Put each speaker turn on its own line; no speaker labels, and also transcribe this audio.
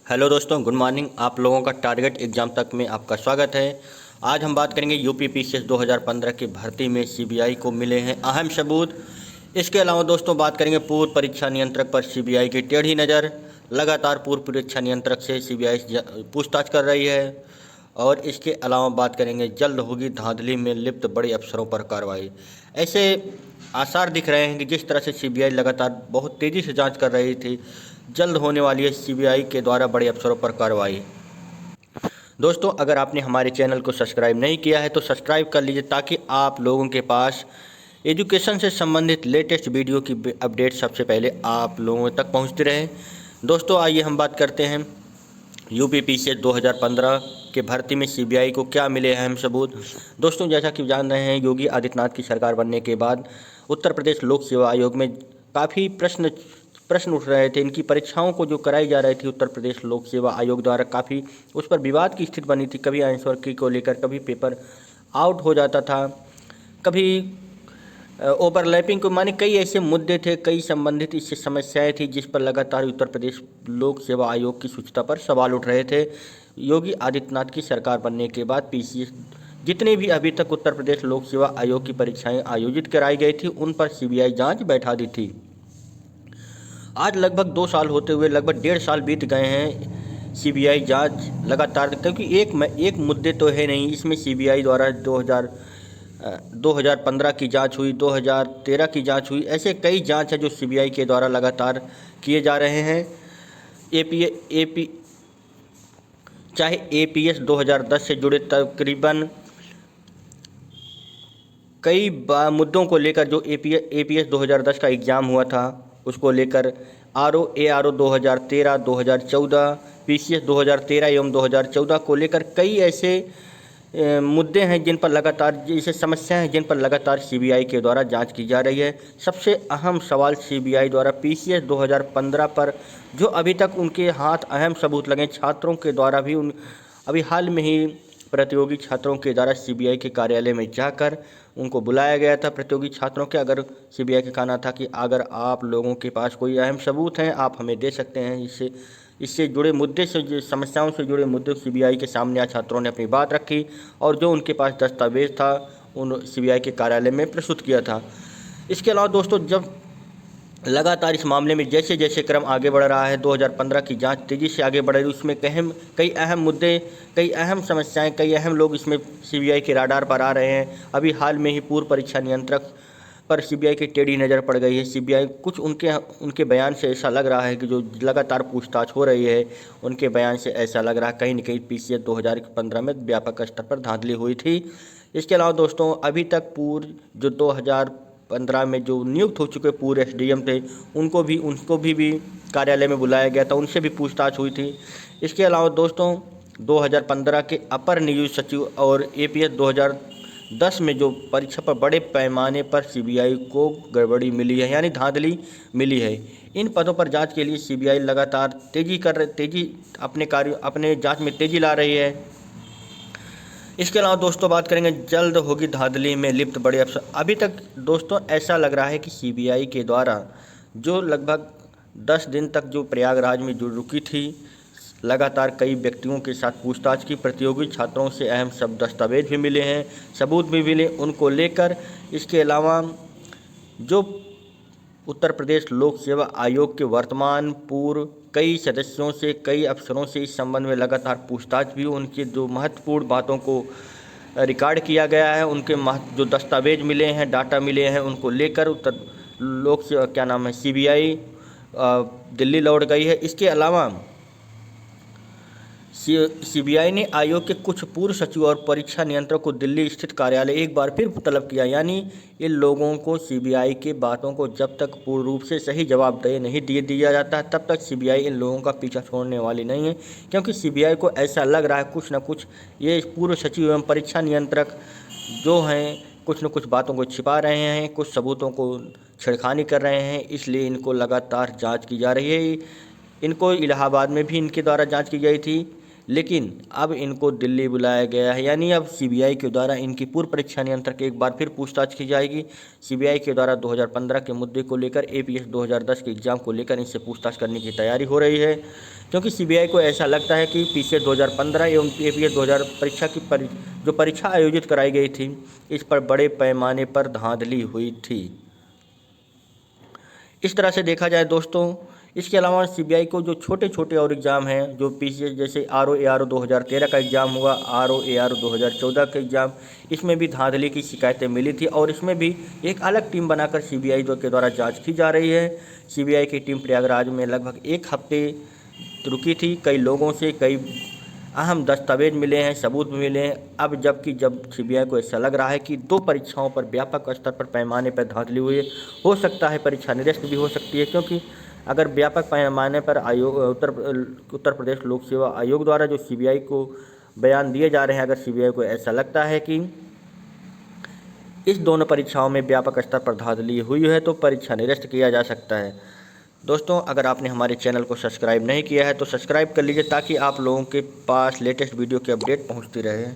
Hello दोस्तों, good morning. आप लोगों का टारगेट एग्जाम तक में आपका स्वागत है। आज हम बात करेंगे यूपी पीसीएस 2015 की भर्ती में सीबीआई को मिले हैं अहम सबूत। इसके अलावा दोस्तों बात करेंगे पूर्व परीक्षा नियंत्रक पर सीबीआई की टेढ़ी नज़र। लगातार पूर्व परीक्षा नियंत्रक से सीबीआई पूछताछ कर रही है। और इसके अलावा बात करेंगे जल्द होगी धांधली में लिप्त बड़े अफसरों पर कार्रवाई। ऐसे आसार दिख रहे हैं कि जिस तरह से सीबीआई लगातार बहुत तेज़ी से जांच कर रही थी, जल्द होने वाली है सीबीआई के द्वारा बड़े अफसरों पर कार्रवाई। दोस्तों, अगर आपने हमारे चैनल को सब्सक्राइब नहीं किया है तो सब्सक्राइब कर लीजिए ताकि आप लोगों के पास एजुकेशन से संबंधित लेटेस्ट वीडियो की अपडेट सबसे पहले आप लोगों तक पहुंचती रहे। दोस्तों, आइए हम बात करते हैं यूपी पीसीएस 2015 के भर्ती में सीबीआई को क्या मिले अहम सबूत। दोस्तों, जैसा कि जान रहे हैं, योगी आदित्यनाथ की सरकार बनने के बाद उत्तर प्रदेश लोक सेवा आयोग में काफ़ी प्रश्न उठ रहे थे। इनकी परीक्षाओं को जो कराई जा रही थी उत्तर प्रदेश लोक सेवा आयोग द्वारा, काफ़ी उस पर विवाद की स्थिति बनी थी। कभी आंसर की को लेकर कभी पेपर आउट हो जाता था, कभी ओवरलैपिंग को माने कई ऐसे मुद्दे थे, कई संबंधित इससे समस्याएं थी जिस पर लगातार उत्तर प्रदेश लोक सेवा आयोग की शुचिता पर सवाल उठ रहे थे। योगी आदित्यनाथ की सरकार बनने के बाद पीसीएस जितनी भी अभी तक उत्तर प्रदेश लोक सेवा आयोग की परीक्षाएं आयोजित कराई गई थी उन पर सीबीआई जांच बैठा दी थी। आज लगभग 2 साल होते हुए लगभग 1.5 साल बीत गए हैं। सीबीआई जांच लगातार, क्योंकि एक मुद्दे तो है नहीं इसमें। सीबीआई द्वारा 2015 की जांच हुई, 2013 की जांच हुई, ऐसे कई जांच है जो सीबीआई के द्वारा लगातार किए जा रहे हैं। एपी चाहे एपीएस 2010 से जुड़े तकरीबन कई मुद्दों को लेकर, जो एपीएस 2010 का एग्ज़ाम हुआ था उसको लेकर, एआरओ 2013, 2014, पीसीएस 2013 एवं 2014 को लेकर कई ऐसे मुद्दे हैं जिन पर लगातार, जैसे समस्याएं हैं जिन पर लगातार सीबीआई के द्वारा जांच की जा रही है। सबसे अहम सवाल सीबीआई द्वारा पीसीएस 2015 पर जो अभी तक उनके हाथ अहम सबूत लगे, छात्रों के द्वारा भी अभी हाल में ही प्रतियोगी छात्रों के द्वारा सीबीआई के कार्यालय में जाकर उनको बुलाया गया था। प्रतियोगी छात्रों के अगर सीबीआई का कहना था कि अगर आप लोगों के पास कोई अहम सबूत हैं आप हमें दे सकते हैं। इससे जुड़े मुद्दे से, समस्याओं से जुड़े मुद्दे सीबीआई के सामने आज छात्रों ने अपनी बात रखी और जो उनके पास दस्तावेज था उन सीबीआई के कार्यालय में प्रस्तुत किया था। इसके अलावा दोस्तों, जब लगातार इस मामले में जैसे जैसे क्रम आगे बढ़ रहा है, 2015 की जांच तेज़ी से आगे बढ़ रही है, उसमें कई अहम मुद्दे, कई अहम समस्याएं, कई अहम लोग इसमें सीबीआई के राडार पर आ रहे हैं। अभी हाल में ही पूर्व परीक्षा नियंत्रक पर सीबीआई की टेढ़ी नज़र पड़ गई है। सीबीआई कुछ उनके बयान से ऐसा लग रहा है कि जो लगातार पूछताछ हो रही है उनके बयान से ऐसा लग रहा है कहीं न कहीं पीसीएस 2015 में व्यापक स्तर पर धांधली हुई थी। इसके अलावा दोस्तों, अभी तक पूर्व जो 2015 में जो नियुक्त हो चुके पूर्व एसडीएम थे उनको भी कार्यालय में बुलाया गया था, उनसे भी पूछताछ हुई थी। इसके अलावा दोस्तों, 2015 के अपर नियुक्त सचिव और एपीएस 2010 में जो परीक्षा पर बड़े पैमाने पर सीबीआई को गड़बड़ी मिली है, यानी धांधली मिली है, इन पदों पर जांच के लिए सीबीआई लगातार अपने जांच में तेजी ला रही है। इसके अलावा दोस्तों बात करेंगे जल्द होगी धांधली में लिप्त बड़े अफसर। अभी तक दोस्तों ऐसा लग रहा है कि सीबीआई के द्वारा जो लगभग 10 दिन तक जो प्रयागराज में जो रुकी थी, लगातार कई व्यक्तियों के साथ पूछताछ की, प्रतियोगी छात्रों से अहम सब दस्तावेज भी मिले हैं, सबूत भी मिले उनको लेकर। इसके अलावा जो उत्तर प्रदेश लोक सेवा आयोग के वर्तमान पूर्व कई सदस्यों से, कई अफसरों से इस संबंध में लगातार पूछताछ भी, उनकी जो महत्वपूर्ण बातों को रिकॉर्ड किया गया है, उनके जो दस्तावेज मिले हैं, डाटा मिले हैं, उनको लेकर उत्तर लोक सेवा सीबीआई दिल्ली लौट गई है। इसके अलावा सीबीआई ने आयोग के कुछ पूर्व सचिव और परीक्षा नियंत्रक को दिल्ली स्थित कार्यालय एक बार फिर तलब किया, यानी इन लोगों को सीबीआई के बातों को जब तक पूर्ण रूप से सही जवाबदेही नहीं दिया जाता है तब तक सीबीआई इन लोगों का पीछा छोड़ने वाली नहीं है। क्योंकि सीबीआई को ऐसा लग रहा है कुछ न कुछ ये पूर्व सचिव एवं परीक्षा नियंत्रक जो हैं कुछ न कुछ बातों को छिपा रहे हैं, कुछ सबूतों को छेड़खानी कर रहे हैं, इसलिए इनको लगातार जाँच की जा रही है। इनको इलाहाबाद में भी इनके द्वारा जाँच की गई थी, लेकिन अब इनको दिल्ली बुलाया गया है, यानी अब सीबीआई के द्वारा इनकी पूर्व परीक्षा नियंत्रक एक बार फिर पूछताछ की जाएगी। सीबीआई के द्वारा 2015 के मुद्दे को लेकर एपीएस 2010 के एग्ज़ाम को लेकर इनसे पूछताछ करने की तैयारी हो रही है, क्योंकि सीबीआई को ऐसा लगता है कि पीसीएस 2015 एवं एपीएस 2000 परीक्षा की जो परीक्षा आयोजित कराई गई थी, इस पर बड़े पैमाने पर धांधली हुई थी। इस तरह से देखा जाए दोस्तों, इसके अलावा सीबीआई को जो छोटे छोटे और एग्ज़ाम हैं, जो पीसीएस जैसे आरओ एआरओ 2013 का एग्ज़ाम हुआ, आरओ एआरओ 2014 का एग्ज़ाम, इसमें भी धांधली की शिकायतें मिली थी और इसमें भी एक अलग टीम बनाकर सीबीआई के द्वारा जांच की जा रही है। सीबीआई की टीम प्रयागराज में लगभग 1 हफ्ते रुकी थी। कई लोगों से कई अहम दस्तावेज मिले हैं, सबूत मिले हैं। अब जब सीबीआई को ऐसा लग रहा है कि 2 परीक्षाओं पर व्यापक स्तर पर पैमाने पर धांधली हुई है, हो सकता है परीक्षा निरस्त भी हो सकती है, क्योंकि अगर व्यापक पैमाने पर उत्तर प्रदेश लोक सेवा आयोग द्वारा जो सीबीआई को बयान दिए जा रहे हैं, अगर सीबीआई को ऐसा लगता है कि इस दोनों परीक्षाओं में व्यापक स्तर पर धांधली हुई है, तो परीक्षा निरस्त किया जा सकता है। दोस्तों, अगर आपने हमारे चैनल को सब्सक्राइब नहीं किया है तो सब्सक्राइब कर लीजिए, ताकि आप लोगों के पास लेटेस्ट वीडियो की अपडेट पहुंचती रहे।